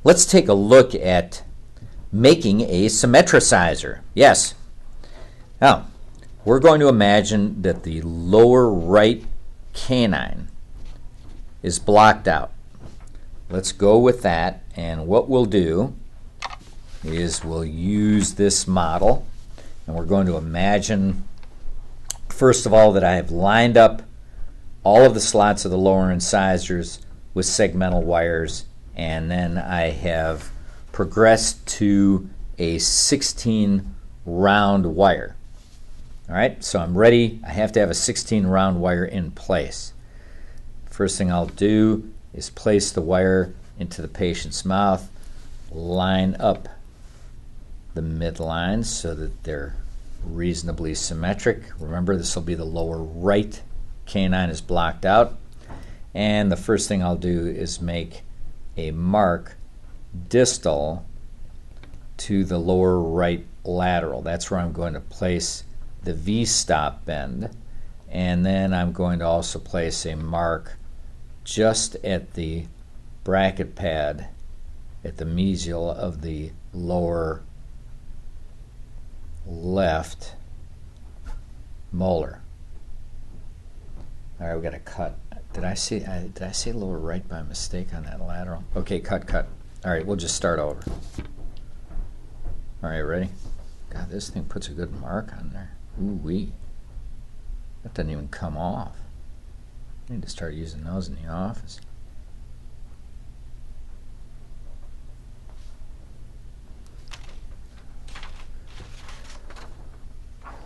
Let's take a look at making a symmetricizer. Yes. Now, we're going to imagine that the lower right canine is blocked out. Let's go with that, and what we'll do is we'll use this model, and we're going to imagine, first of all, that I have lined up all of the slots of the lower incisors with segmental wires, and then I have progressed to a 16 round wire. All right, so I'm ready. I have to have a 16 round wire in place. First thing I'll do is place the wire into the patient's mouth, line up the midlines so that they're reasonably symmetric. Remember, this will be the lower right canine is blocked out. And the first thing I'll do is make a mark distal to the lower right lateral. That's where I'm going to place the V-stop bend. And then I'm going to also place a mark just at the bracket pad at the mesial of the lower left molar. All right, we got to cut. Did I say lower right by mistake on that lateral? Okay, cut. All right, we'll just start over. All right, ready? God, this thing puts a good mark on there. Ooh-wee. That doesn't even come off. I need to start using those in the office.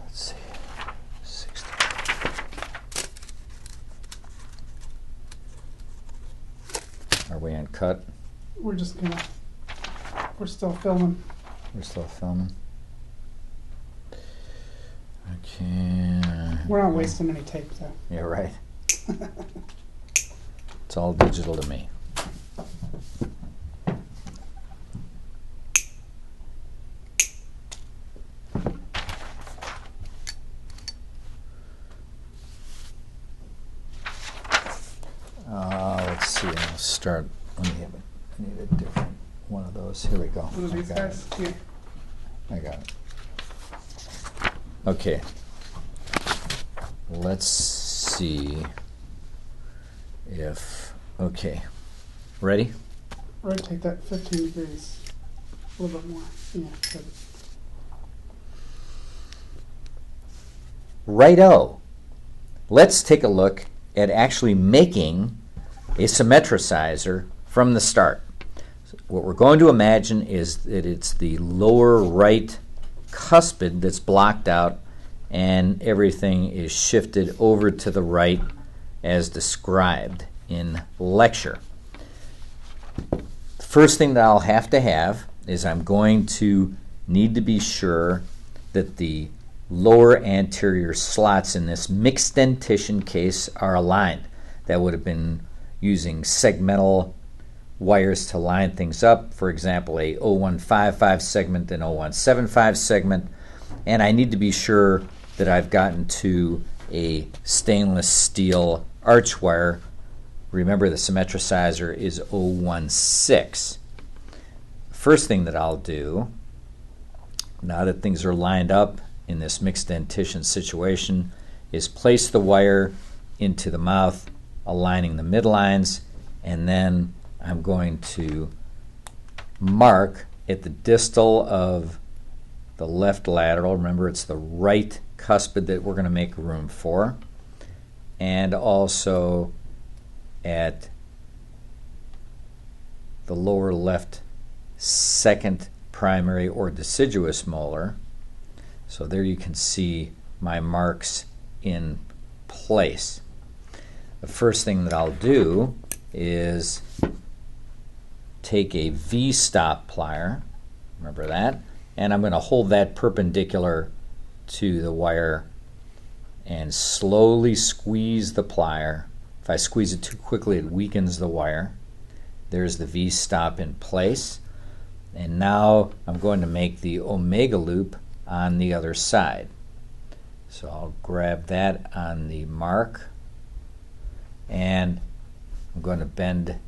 Let's see. 60. Are we on cut? We're still filming. We're still filming. Okay. We're not wasting any tape though. Yeah, right. It's all digital to me. Let's see. I'll start. Let me have it. I need a different one of those. Here we go. One of these guys? Yeah. I got it. Okay. Let's see if, okay. Ready? Rotate that 15 degrees. A little bit more. Yeah, good. Righto. Let's take a look at actually making a symmetricizer from the start. So what we're going to imagine is that it's the lower right cuspid that's blocked out and everything is shifted over to the right as described in lecture. The first thing that I'll have to have is I'm going to need to be sure that the lower anterior slots in this mixed dentition case are aligned. That would have been using segmental wires to line things up, for example a 0155 segment and 0175 segment, and I need to be sure that I've gotten to a stainless steel arch wire. Remember, the symmetricizer is 016. First thing that I'll do, now that things are lined up in this mixed dentition situation, is place the wire into the mouth, aligning the midlines, and then I'm going to mark at the distal of the left lateral. Remember, it's the right cuspid that we're going to make room for, and also at the lower left second primary or deciduous molar. So there you can see my marks in place. The first thing that I'll do is take a V-stop plier, remember that, and I'm going to hold that perpendicular to the wire and slowly squeeze the plier. If I squeeze it too quickly, it weakens the wire. There's the V-stop in place. And now I'm going to make the omega loop on the other side. So I'll grab that on the mark, and I'm going to bend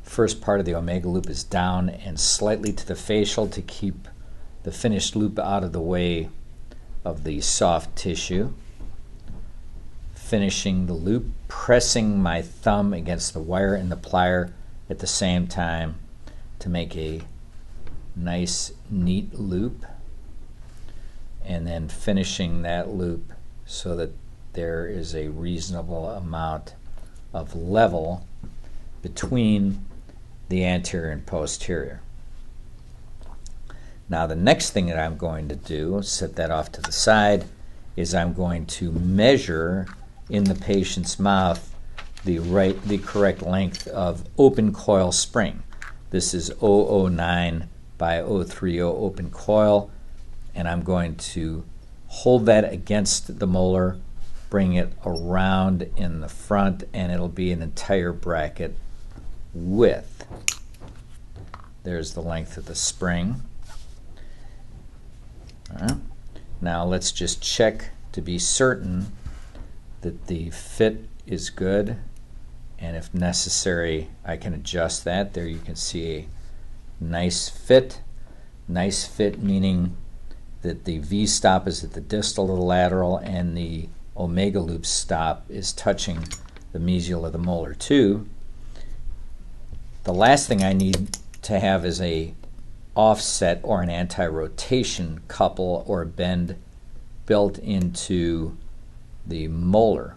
first part of the omega loop is down and slightly to the facial to keep the finished loop out of the way of the soft tissue. Finishing the loop, pressing my thumb against the wire and the plier at the same time to make a nice, neat loop, and then finishing that loop so that there is a reasonable amount of level between the anterior and posterior. Now the next thing that I'm going to do, set that off to the side, is I'm going to measure in the patient's mouth the correct length of open coil spring. This is 009 by 030 open coil, and I'm going to hold that against the molar, bring it around in the front, and it'll be an entire bracket width. There's the length of the spring. All right. Now let's just check to be certain that the fit is good, and if necessary I can adjust that. There you can see a nice fit. Nice fit meaning that the V stop is at the distal of the lateral and the omega loop stop is touching the mesial of the molar too. The last thing I need to have is a offset or an anti-rotation couple or bend built into the molar.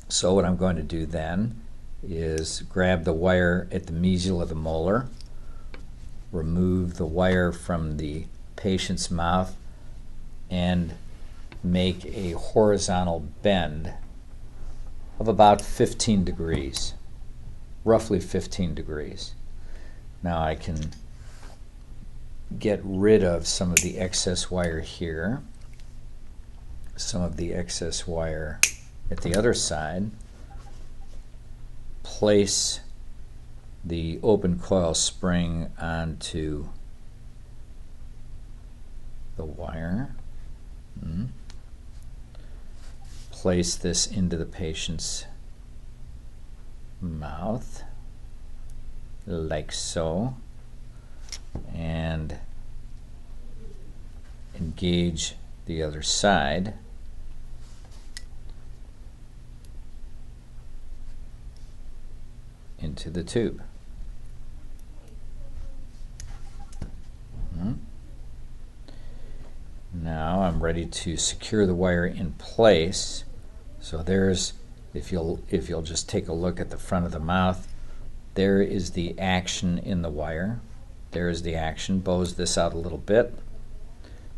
So what I'm going to do then is grab the wire at the mesial of the molar, remove the wire from the patient's mouth, and make a horizontal bend of about 15 degrees, roughly 15 degrees. Now I can get rid of some of the excess wire here, some of the excess wire at the other side, place the open coil spring onto the wire, place this into the patient's mouth like so, and engage the other side. Into the tube. Now I'm ready to secure the wire in place. So there's, if you'll just take a look at the front of the mouth, there is the action in the wire. There is the action. Bows this out a little bit.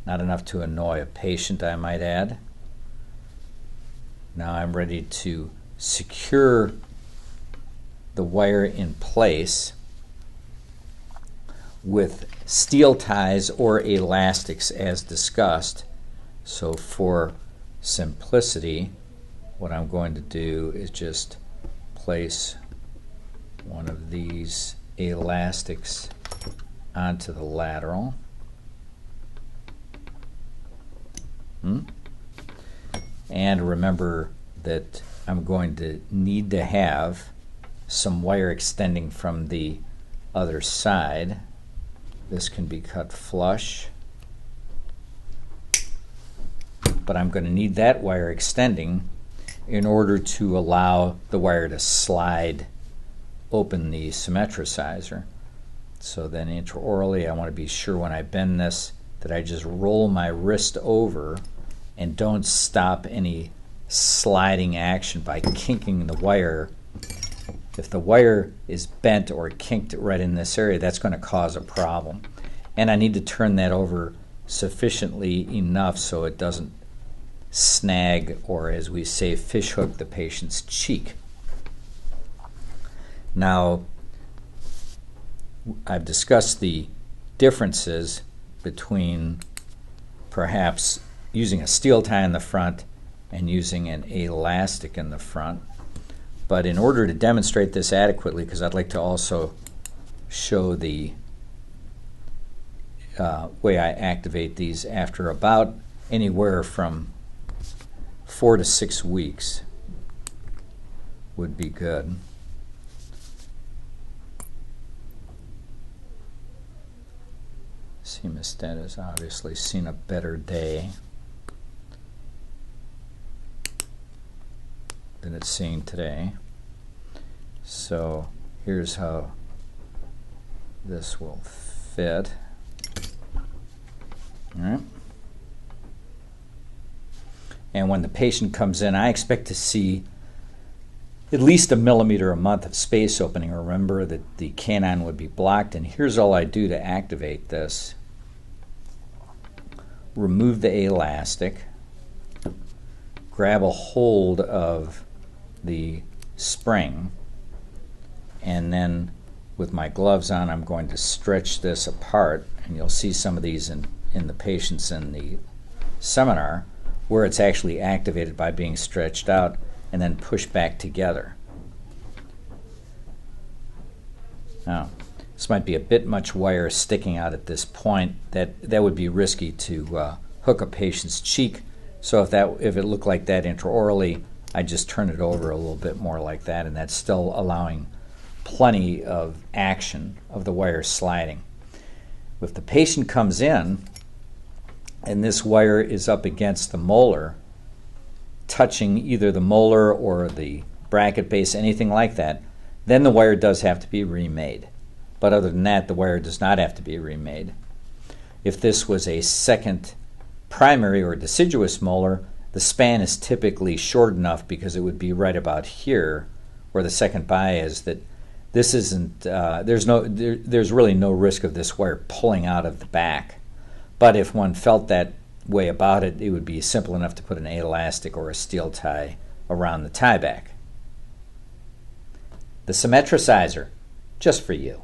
Not enough to annoy a patient, I might add. Now I'm ready to secure the wire in place with steel ties or elastics as discussed. So for simplicity, what I'm going to do is just place one of these elastics onto the lateral. And remember that I'm going to need to have some wire extending from the other side. This can be cut flush, but I'm going to need that wire extending in order to allow the wire to slide open the Symmetry-Sizer. So then intraorally I want to be sure when I bend this that I just roll my wrist over and don't stop any sliding action by kinking the wire. If the wire is bent or kinked right in this area, that's going to cause a problem. And I need to turn that over sufficiently enough so it doesn't snag, or as we say, fishhook the patient's cheek. Now, I've discussed the differences between perhaps using a steel tie in the front and using an elastic in the front. But in order to demonstrate this adequately, because I'd like to also show the way I activate these after about anywhere from 4 to 6 weeks would be good. hemostat has obviously seen a better day than it's seeing today. So here's how this will fit. All right. And when the patient comes in, I expect to see at least 1 millimeter a month of space opening. Remember that the canine would be blocked, and here's all I do to activate this. Remove the elastic, grab a hold of the spring, and then with my gloves on I'm going to stretch this apart, and you'll see some of these in the patients in the seminar where it's actually activated by being stretched out and then pushed back together. Now, this might be a bit much wire sticking out at this point. That would be risky to hook a patient's cheek. So if it looked like that intraorally, I just turn it over a little bit more like that, and that's still allowing plenty of action of the wire sliding. If the patient comes in and this wire is up against the molar, touching either the molar or the bracket base, anything like that, then the wire does have to be remade. But other than that, the wire does not have to be remade. If this was a second primary or deciduous molar, the span is typically short enough, because it would be right about here where the second bi is, that this isn't, there's really no risk of this wire pulling out of the back. But if one felt that way about it, it would be simple enough to put an elastic or a steel tie around the tie back. The Symmetry-Sizer, just for you.